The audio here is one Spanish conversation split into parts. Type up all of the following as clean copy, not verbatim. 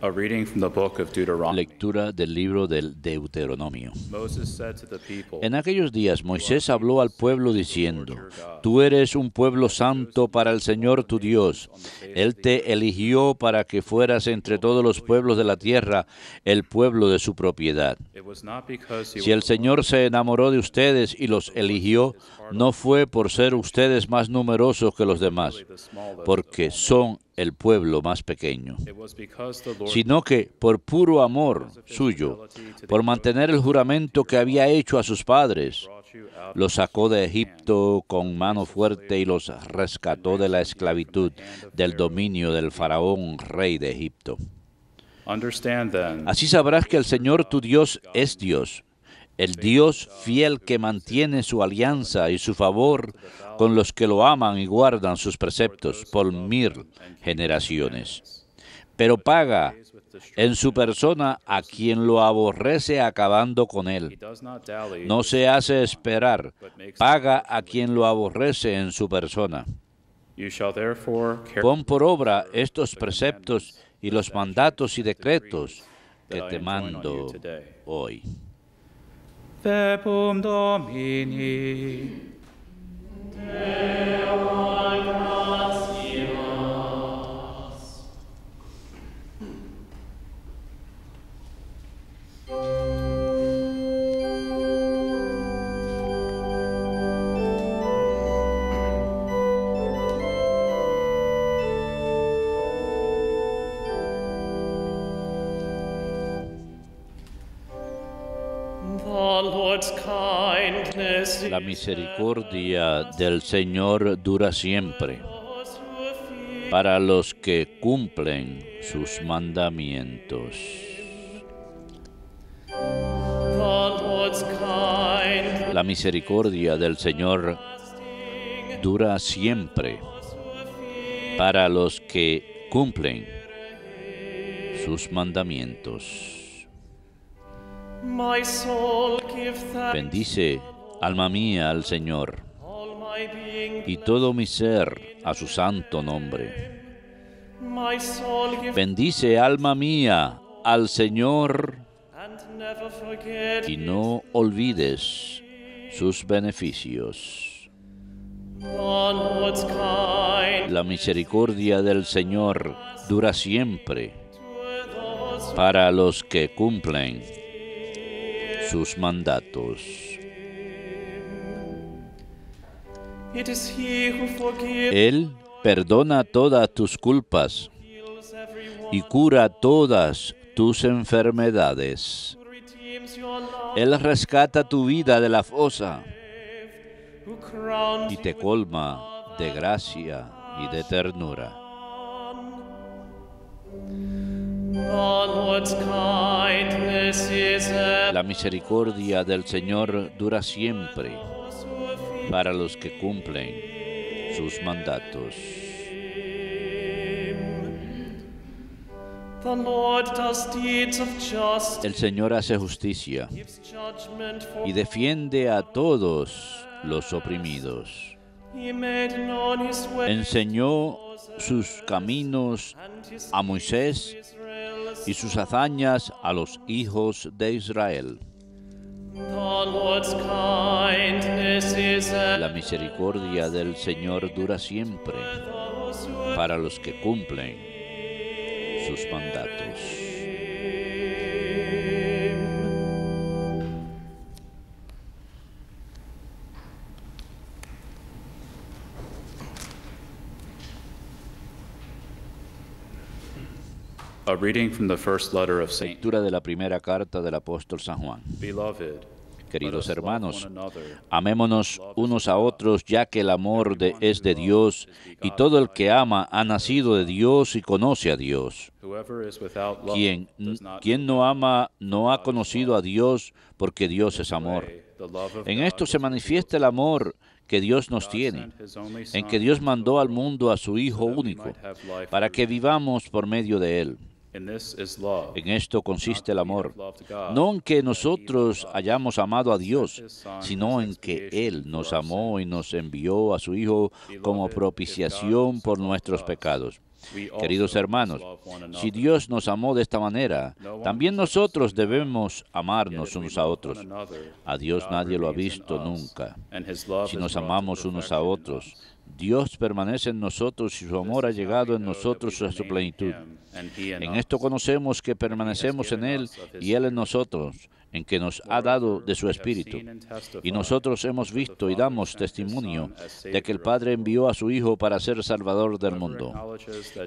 A reading from the book of Deuteronomy. Lectura del libro del Deuteronomio. Moses said to the people, En aquellos días Moisés habló al pueblo diciendo: Tú eres un pueblo santo para el Señor tu Dios. Él te eligió para que fueras entre todos los pueblos de la tierra el pueblo de su propiedad. Si el Señor se enamoró de ustedes y los eligió, no fue por ser ustedes más numerosos que los demás, porque son el pueblo más pequeño, sino que por puro amor suyo, por mantener el juramento que había hecho a sus padres, los sacó de Egipto con mano fuerte y los rescató de la esclavitud, del dominio del faraón, rey de Egipto. Así sabrás que el Señor tu Dios es Dios, el Dios fiel que mantiene su alianza y su favor con los que lo aman y guardan sus preceptos por 1000 generaciones. Pero paga en su persona a quien lo aborrece acabando con él. No se hace esperar, paga a quien lo aborrece en su persona. Pon por obra estos preceptos y los mandatos y decretos que te mando hoy. Verbum Domini. La misericordia del Señor dura siempre para los que cumplen sus mandamientos. La misericordia del Señor dura siempre para los que cumplen sus mandamientos. Bendice, alma mía, al Señor, y todo mi ser a su santo nombre. Bendice, alma mía, al Señor, y no olvides sus beneficios. La misericordia del Señor dura siempre para los que cumplen sus mandatos. Él perdona todas tus culpas y cura todas tus enfermedades. Él rescata tu vida de la fosa y te colma de gracia y de ternura. La misericordia del Señor dura siempre para los que cumplen sus mandatos. El Señor hace justicia y defiende a todos los oprimidos. Enseñó sus caminos a Moisés y sus hazañas a los hijos de Israel. La misericordia del Señor dura siempre para los que cumplen sus mandatos. A reading from the first letter of St. Lectura de la primera carta del apóstol San Juan. Beloved, Queridos hermanos, amémonos unos a otros, ya que el amor es de Dios, y todo el que ama ha nacido de Dios y conoce a Dios. Quien no ama no ha conocido a Dios, porque Dios es amor. En esto se manifiesta el amor que Dios nos tiene, en que Dios mandó al mundo a su Hijo único, para que vivamos por medio de Él. En esto consiste el amor, no en que nosotros hayamos amado a Dios, sino en que Él nos amó y nos envió a su Hijo como propiciación por nuestros pecados. Queridos hermanos, si Dios nos amó de esta manera, también nosotros debemos amarnos unos a otros. A Dios nadie lo ha visto nunca. Si nos amamos unos a otros, Dios permanece en nosotros y su amor ha llegado en nosotros a su plenitud. En esto conocemos que permanecemos en Él y Él en nosotros, en que nos ha dado de su Espíritu. Y nosotros hemos visto y damos testimonio de que el Padre envió a su Hijo para ser Salvador del mundo.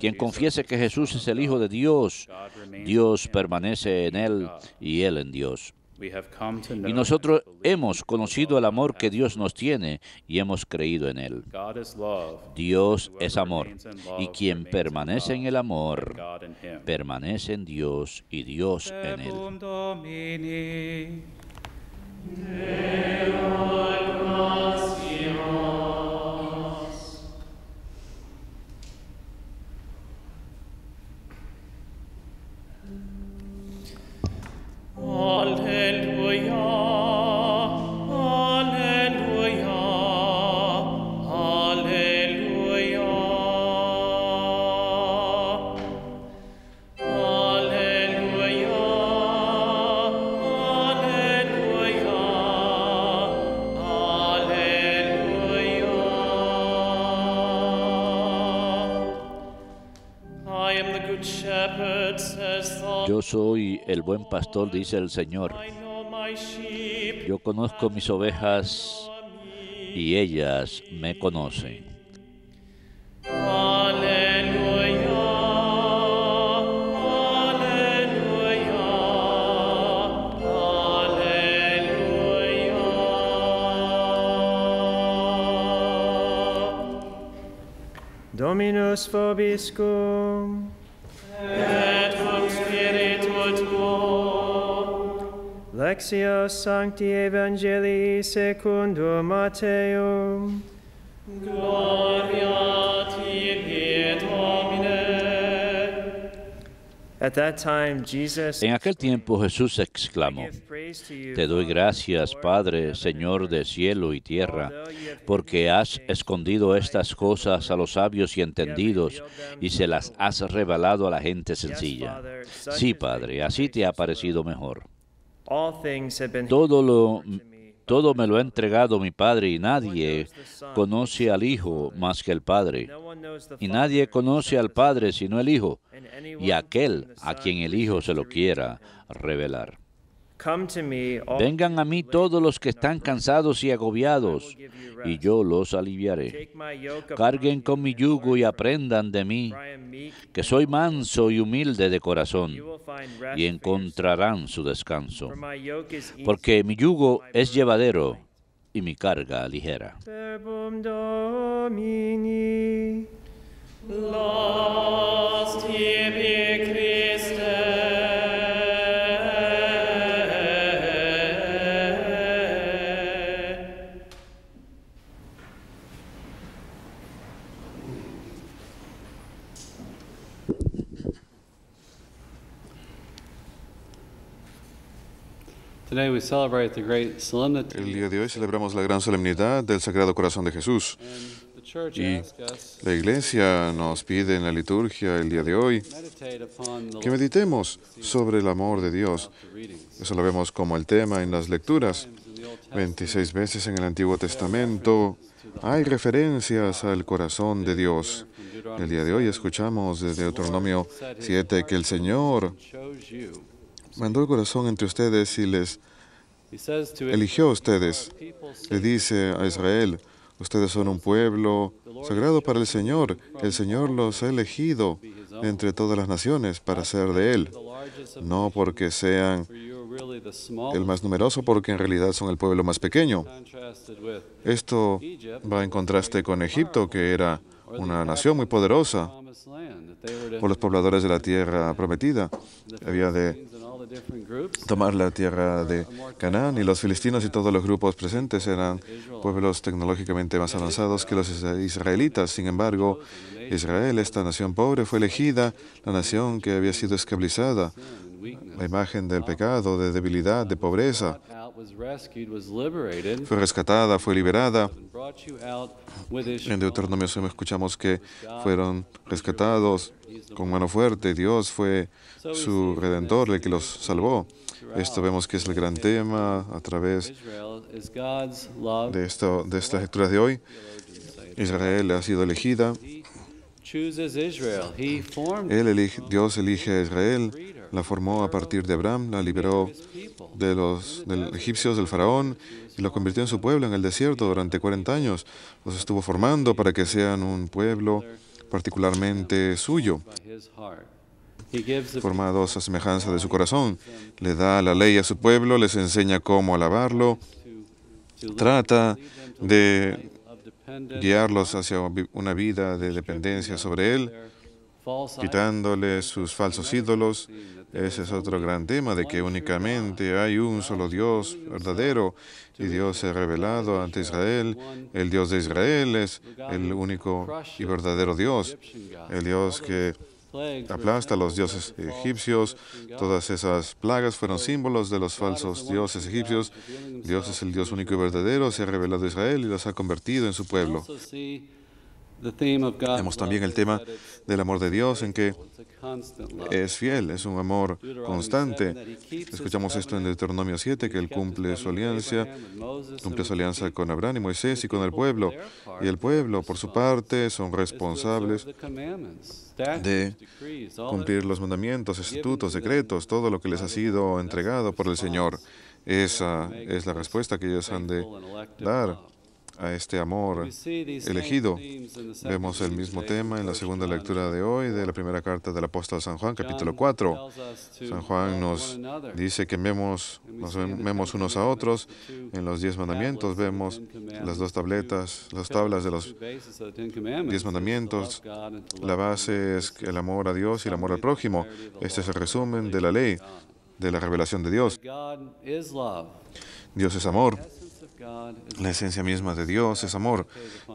Quien confiese que Jesús es el Hijo de Dios, Dios permanece en Él y Él en Dios. Y nosotros hemos conocido el amor que Dios nos tiene y hemos creído en Él. Dios es amor, y quien permanece en el amor, permanece en Dios y Dios en Él. Alleluia, alleluia, alleluia. Alleluia, alleluia, alleluia. I am the good shepherd, says the Yo soy el buen pastor, dice el Señor. Yo conozco mis ovejas y ellas me conocen. Alleluia, alleluia, alleluia. Dominus vobiscum. Et cum spiritu tuo. Lectio Sancti Evangelii secundum Matteum. Gloria tibi, Domine. At that time, Jesus En aquel tiempo Jesús exclamó: give praise to you, Te doy gracias, Padre, Señor de cielo y tierra, porque has escondido estas cosas a los sabios y entendidos y se las has revelado a la gente sencilla. Sí, Padre, así te ha parecido mejor. all things have been Todo me lo ha entregado mi Padre, y nadie conoce al Hijo más que el Padre. no one knows the Y Father nadie conoce al Padre sino el Hijo, and y anyone aquel whom the a Son quien el Hijo se lo wishes to quiera revelar. Come to me, all Vengan a mí todos los que están cansados y agobiados, y yo los aliviaré. take my yoke upon Carguen you con mi yugo y aprendan de mí, for I am meek, que soy manso y humilde de corazón, you will find rest y for your encontrarán su descanso. soul. For my yoke is easy, Porque mi yugo es llevadero y mi carga ligera. verbum Domini. Los tibi, Christe. Today we celebrate the great solemnity. El día de hoy celebramos la gran solemnidad del Sagrado Corazón de Jesús. And the church Y asks us la Iglesia nos pide en la liturgia el día de hoy to meditate upon the que meditemos sobre el amor de Dios. readings. Eso lo vemos como el tema en las lecturas. In the Old Testament, 26 veces en el Antiguo Testamento hay referencias al corazón de Dios. El día de hoy escuchamos desde Deuteronomio 7 que el Señor chose you. mandó el corazón entre ustedes y les He says to eligió a ustedes. people, Le dice a Israel: ustedes son un pueblo sagrado para el Señor. El Señor los ha elegido entre todas las naciones para ser de Él. the largest of No porque sean for you are really the el smallest, más numeroso, porque en realidad son el pueblo más pequeño. contrasted with Esto va en contraste con Egipto, que era una nación muy poderosa promised land that they were to por los pobladores de la tierra prometida. Había de and all the different groups. tomar la tierra de Canaán, y los filistinos y todos los grupos presentes eran pueblos tecnológicamente más avanzados que los israelitas. Sin embargo, Israel, esta nación pobre, fue elegida, la nación que había sido esclavizada la imagen del pecado, de debilidad, de pobreza. Fue rescatada, fue liberada. En Deuteronomio escuchamos que fueron rescatados con mano fuerte. Dios fue su redentor, el que los salvó. Esto vemos que es el gran tema a través de estas lecturas de hoy. Israel ha sido elegida. Dios elige a Israel, la formó a partir de Abraham, la liberó de los egipcios, del faraón, y lo convirtió en su pueblo en el desierto durante 40 años. Los estuvo formando para que sean un pueblo particularmente suyo, formados a semejanza de su corazón. Le da la ley a su pueblo, les enseña cómo alabarlo, trata de guiarlos hacia una vida de dependencia sobre Él, quitándoles sus falsos ídolos. Ese es otro gran tema, de que únicamente hay un solo Dios verdadero, y Dios se ha revelado ante Israel. El Dios de Israel es el único y verdadero Dios, el Dios que aplasta a los dioses egipcios. Todas esas plagas fueron símbolos de los falsos dioses egipcios. Dios es el Dios único y verdadero, se ha revelado a Israel y los ha convertido en su pueblo. Vemos también el tema del amor de Dios, en que es fiel, es un amor constante. Escuchamos esto en Deuteronomio 7, que Él cumple su alianza con Abraham y Moisés y con el pueblo. Y el pueblo, por su parte, son responsables de cumplir los mandamientos, estatutos, decretos, todo lo que les ha sido entregado por el Señor. Esa es la respuesta que ellos han de dar a este amor elegido. Vemos el mismo tema en la segunda lectura de hoy de la primera carta del apóstol San Juan, capítulo 4. San Juan nos dice que nos amemos unos a otros. En los 10 mandamientos vemos las dos tablas de los 10 mandamientos. La base es el amor a Dios y el amor al prójimo. Este es el resumen de la ley, de la revelación de Dios. Dios es amor. La esencia misma de Dios es amor.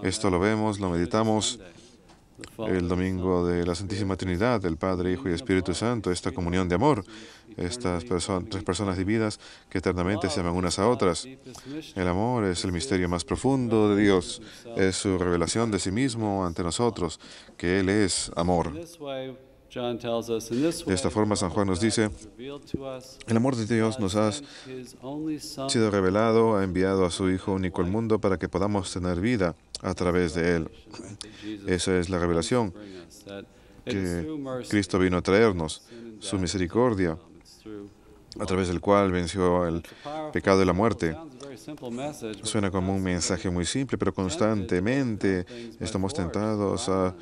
Esto lo vemos, lo meditamos el domingo de la Santísima Trinidad, el Padre, Hijo y Espíritu Santo, esta comunión de amor, estas tres personas divinas que eternamente se aman unas a otras. El amor es el misterio más profundo de Dios, es su revelación de sí mismo ante nosotros, que Él es amor. De esta forma, San Juan nos dice, el amor de Dios nos ha sido revelado, ha enviado a su Hijo único al mundo para que podamos tener vida a través de Él. Esa es la revelación que Cristo vino a traernos, su misericordia, a través del cual venció el pecado y la muerte. Suena como un mensaje muy simple, pero constantemente estamos tentados a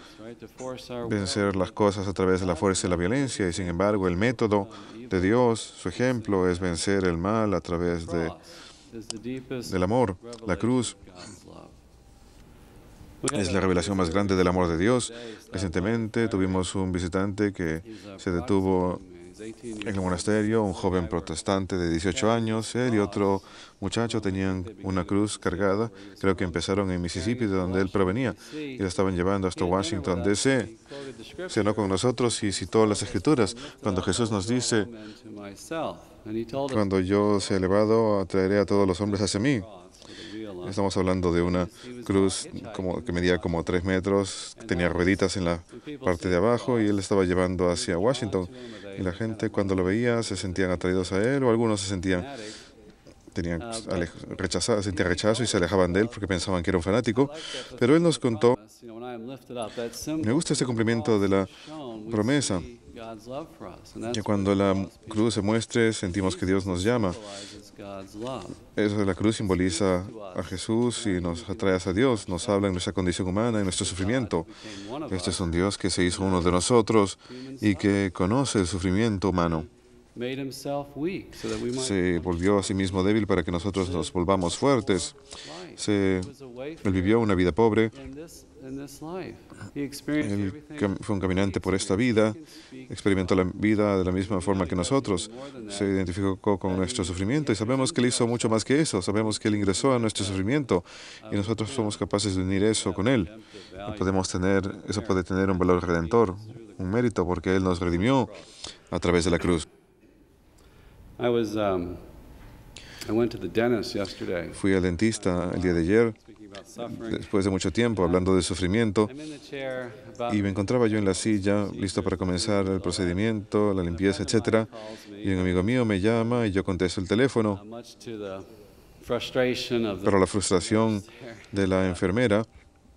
vencer las cosas a través de la fuerza y la violencia, y sin embargo el método de Dios, su ejemplo, es vencer el mal a través del amor. La cruz es la revelación más grande del amor de Dios. Recientemente tuvimos un visitante que se detuvo en el monasterio, un joven protestante de 18 años. Él y otro muchacho tenían una cruz cargada. Creo que empezaron en Mississippi, de donde él provenía, y la estaban llevando hasta Washington, D.C. Cenó con nosotros y citó las Escrituras, cuando Jesús nos dice, cuando yo sea elevado, atraeré a todos los hombres hacia mí. Estamos hablando de una cruz que medía como 3 metros, tenía rueditas en la parte de abajo, y él estaba llevando hacia Washington. Y la gente, cuando lo veía, se sentían atraídos a él, o algunos sentían rechazo y se alejaban de él porque pensaban que era un fanático. Pero él nos contó, me gusta este cumplimiento de la promesa, que cuando la cruz se muestre, sentimos que Dios nos llama. Eso de la cruz simboliza a Jesús y nos atrae a Dios, nos habla en nuestra condición humana, en nuestro sufrimiento. Este es un Dios que se hizo uno de nosotros y que conoce el sufrimiento humano. Se volvió a sí mismo débil para que nosotros nos volvamos fuertes. Él vivió una vida pobre. Él fue un caminante por esta vida, experimentó la vida de la misma forma que nosotros, se identificó con nuestro sufrimiento, y sabemos que Él hizo mucho más que eso. Sabemos que Él ingresó a nuestro sufrimiento y nosotros somos capaces de unir eso con Él. Y eso puede tener un valor redentor, un mérito, porque Él nos redimió a través de la cruz. I went to the dentist yesterday. Fui al dentista el día de ayer, Speaking about suffering. después de mucho tiempo, hablando de sufrimiento, I'm in the chair about y me encontraba yo en la silla, listo para comenzar el procedimiento, la limpieza, etc. Y un amigo mío me llama y yo contesto el teléfono, much to the frustration of pero the la frustración de la enfermera,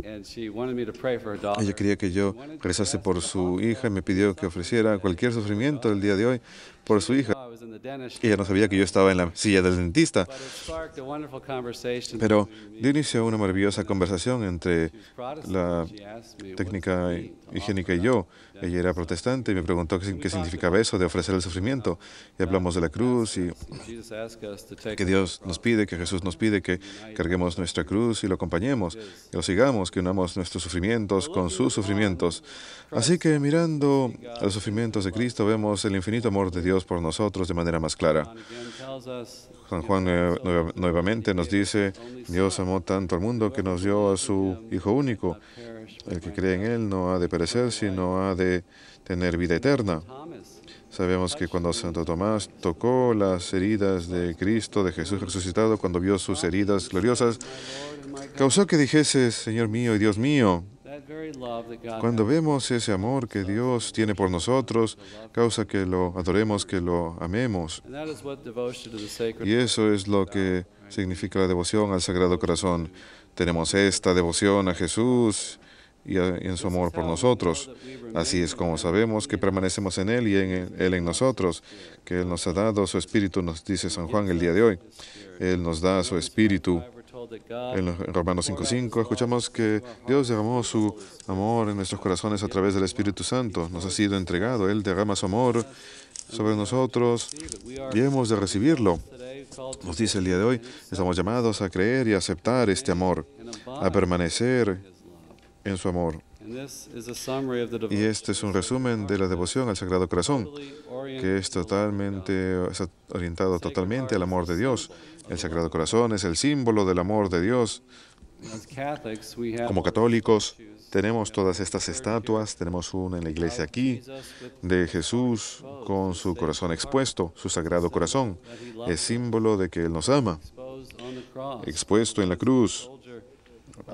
and she wanted me to pray for her daughter. ella quería que yo rezase por su hija y me pidió que ofreciera cualquier sufrimiento el día de hoy por su hija. I was in the dentist, Ella no sabía que yo estaba en la silla del dentista, but it sparked a wonderful conversation. pero between me dio inicio a una maravillosa conversación entre She's Protestant, la and she asked me, técnica "What's the meaning to higiénica y offer yo. up dental Ella era protestante y me preguntó qué significaba eso de ofrecer el sufrimiento. Y hablamos de la cruz y Jesus asked us to take que Dios nos pide, que Jesús nos pide que carguemos nuestra cruz y lo acompañemos, que lo sigamos, que unamos nuestros sufrimientos con sus sufrimientos. Así que mirando a los sufrimientos de Cristo vemos el infinito amor de Dios por nosotros de manera más clara. John again tells us, San Juan nuevamente nos dice, Dios amó tanto al mundo que nos dio a su Hijo único. perish. El que cree en Él no ha de perecer, sino ha de tener vida eterna. Thomas, Sabemos que cuando Santo Tomás tocó las heridas de Cristo, de Jesús resucitado, cuando vio sus heridas gloriosas, Lord and my God, causó que dijese, Señor mío y Dios mío. that very love that God Cuando has, vemos ese amor que Dios tiene por nosotros, causa que lo adoremos, que lo amemos. and that is what devotion to the sacred Y eso es lo que significa la devoción al Sagrado Corazón. Tenemos esta devoción a Jesús y en su amor por nosotros. Así es como sabemos que permanecemos en Él y Él en nosotros, que Él nos ha dado su Espíritu, nos dice San Juan el día de hoy. Él nos da su Espíritu. We're told that God En Romanos 5:5 escuchamos que Dios derramó su amor en nuestros corazones a través del Espíritu Santo. Nos ha sido entregado. Él derrama su amor sobre nosotros y hemos de recibirlo. today called to Nos dice el día de hoy, estamos llamados a creer y aceptar este amor, and a abide permanecer His love. en su amor. And this is a summary of the Y devotion este es un resumen de la devoción al Sagrado Corazón, totally oriented que es totalmente, está orientado totalmente al amor de Dios. El Sagrado Corazón es el símbolo del amor de Dios. as Catholics. We have Como católicos tenemos todas estas estatuas, tenemos una en la iglesia aquí, Jesus with de Jesús con su corazón expuesto, su Sagrado Corazón. Es símbolo de que Él nos ama, exposed on the cross. expuesto en la cruz, Soldier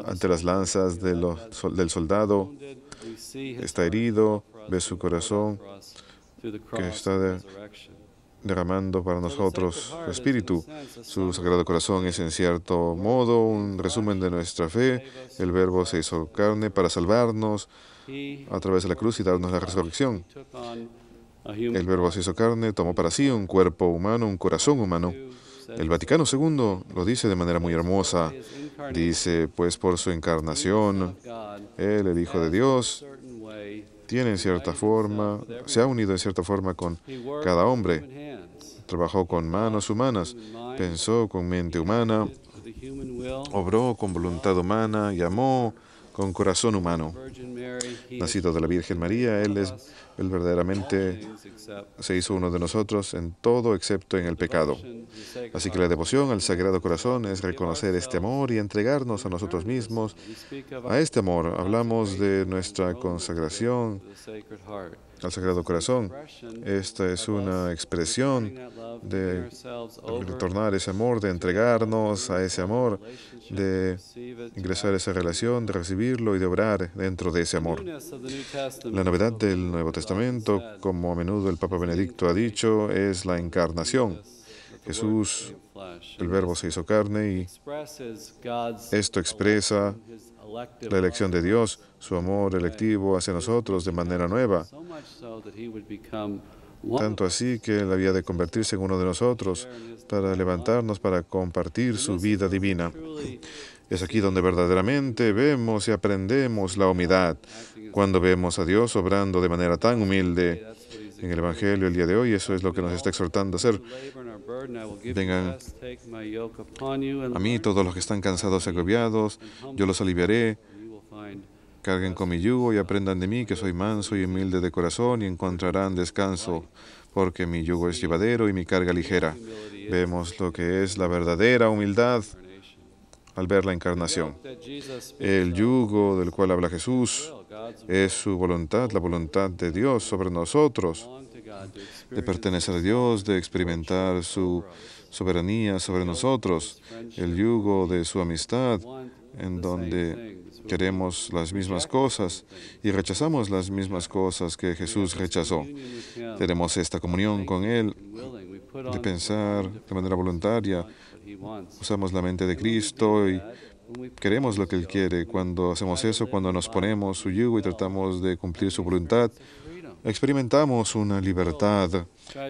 ante las lanzas del soldado. wounded, we see his Está herido, ve su corazón for us through the que cross está and resurrection. derramando para nosotros su espíritu. Su Sagrado Corazón es en cierto modo un resumen de nuestra fe. El Verbo se hizo carne para salvarnos He a través de la cruz y darnos la resurrección. took on a human El Verbo se hizo carne, tomó para sí un cuerpo humano, un corazón humano. El Vaticano II lo dice de manera muy hermosa. his incarnate Dice, pues por su encarnación, God Él, el Hijo de Dios, certain way tiene en cierta forma, se ha unido en cierta forma con he worked cada with hombre. human hands, Trabajó con manos humanas, pensó con mente humana, with the human will. obró con voluntad humana y amó con corazón humano. Virgin Mary, he Nacido de la Virgen María, Él verdaderamente things except se hizo uno de nosotros en todo excepto en el pecado. the sacred Así que la devoción al Sagrado Corazón es reconocer este amor y entregarnos a nosotros mismos we speak of a este amor. Hablamos de nuestra consagración the Sacred Heart. al Sagrado Corazón. Esta es una expresión That love, de giving ourselves over retornar ese amor, de entregarnos a ese amor, de receive it. ingresar a esa relación, de recibirlo y de obrar dentro de ese amor. Newness of the New Testament. La novedad del Nuevo Testamento, como a menudo el Papa Benedicto ha dicho, es la encarnación. Jesús, Flesh. el Verbo se hizo carne y Expresses God's esto expresa his elective la elección de Dios, su amor electivo hacia nosotros de manera nueva, so much so that he would become one tanto así que Él había de convertirse en uno de nosotros para levantarnos, para compartir su vida divina. truly Es aquí donde verdaderamente vemos y aprendemos la humildad, cuando vemos a Dios obrando de manera tan humilde that's what he's en el Evangelio el día de hoy. Eso es lo que nos está exhortando a hacer. labor and our burden. I will give Vengan you rest. Take my yoke upon you and a mí todos los que están cansados y agobiados, yo los aliviaré. you will find Carguen con mi yugo y aprendan de mí, que soy manso y humilde de corazón, y encontrarán descanso, porque mi yugo es llevadero y mi carga ligera. Vemos lo que es la verdadera humildad al ver la encarnación. that Jesus speaks El yugo del cual habla Jesús of God's es su voluntad, la voluntad de Dios sobre nosotros. belong to God. de pertenecer a Dios, de experimentar su soberanía sobre nosotros, el yugo de su amistad, en donde queremos las mismas cosas y rechazamos las mismas cosas que Jesús rechazó. Tenemos esta comunión con Él, de pensar de manera voluntaria. Usamos la mente de Cristo y queremos lo que Él quiere. Cuando hacemos eso, cuando nos ponemos su yugo y tratamos de cumplir su voluntad, experimentamos una libertad.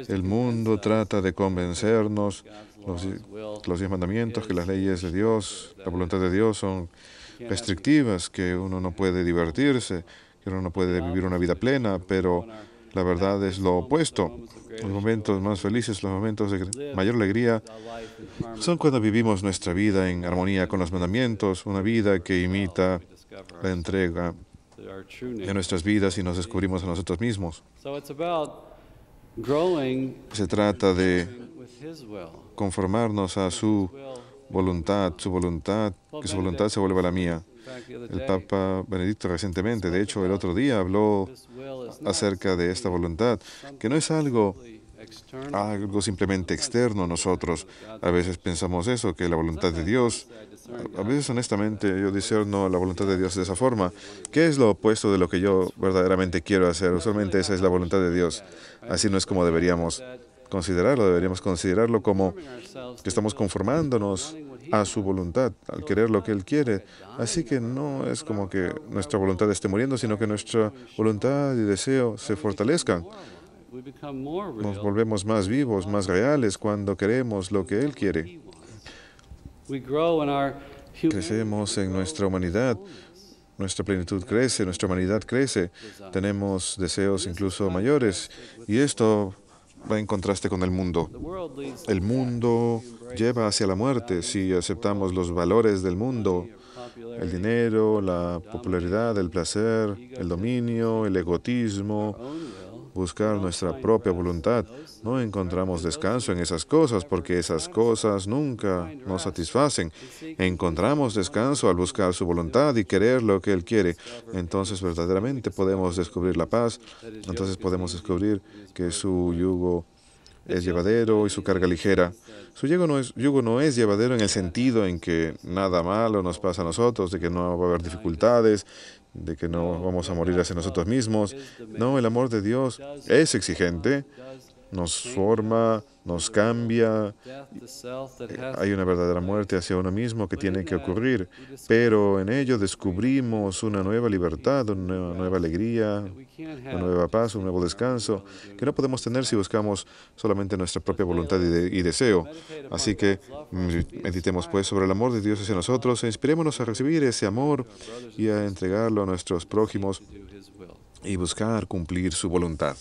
El mundo trata de convencernos, los 10 mandamientos, que las leyes de Dios, la voluntad de Dios son restrictivas, que uno no puede divertirse, que uno no puede vivir una vida plena, pero la verdad es lo opuesto. Los momentos más felices, los momentos de mayor alegría, son cuando vivimos nuestra vida en armonía con los mandamientos, una vida que imita la entrega de nuestras vidas y nos descubrimos a nosotros mismos. Se trata de conformarnos a su voluntad, que su voluntad se vuelva la mía. El Papa Benedicto recientemente, de hecho el otro día, habló acerca de esta voluntad, que no es algo simplemente externo a nosotros. A veces pensamos eso, que la voluntad de Dios, a veces honestamente yo discerno la voluntad de Dios de esa forma. ¿Qué es lo opuesto de lo que yo verdaderamente quiero hacer? Usualmente esa es la voluntad de Dios. Así no es como deberíamos considerarlo como que estamos conformándonos a su voluntad, al querer lo que Él quiere. Así que no es como que nuestra voluntad esté muriendo, sino que nuestra voluntad y deseo se fortalezcan. Nos volvemos más vivos, más reales cuando queremos lo que Él quiere. Crecemos en nuestra humanidad, nuestra plenitud crece, nuestra humanidad crece, tenemos deseos incluso mayores, y esto va en contraste con el mundo. El mundo lleva hacia la muerte si aceptamos los valores del mundo, el dinero, la popularidad, el placer, el dominio, el egoísmo, buscar nuestra propia voluntad. No encontramos descanso en esas cosas porque esas cosas nunca nos satisfacen. Encontramos descanso al buscar su voluntad y querer lo que Él quiere. Entonces verdaderamente podemos descubrir la paz. Entonces podemos descubrir que su yugo es llevadero y su carga ligera. Su yugo no es llevadero en el sentido en que nada malo nos pasa a nosotros, de que no va a haber dificultades, de que no vamos a morir hacia nosotros mismos. No, el amor de Dios es exigente, nos forma, nos cambia. Hay una verdadera muerte hacia uno mismo que tiene que ocurrir, pero en ello descubrimos una nueva libertad, una nueva alegría, una nueva paz, un nuevo descanso, que no podemos tener si buscamos solamente nuestra propia voluntad y deseo. Así que meditemos pues sobre el amor de Dios hacia nosotros e inspirémonos a recibir ese amor y a entregarlo a nuestros prójimos y buscar cumplir su voluntad.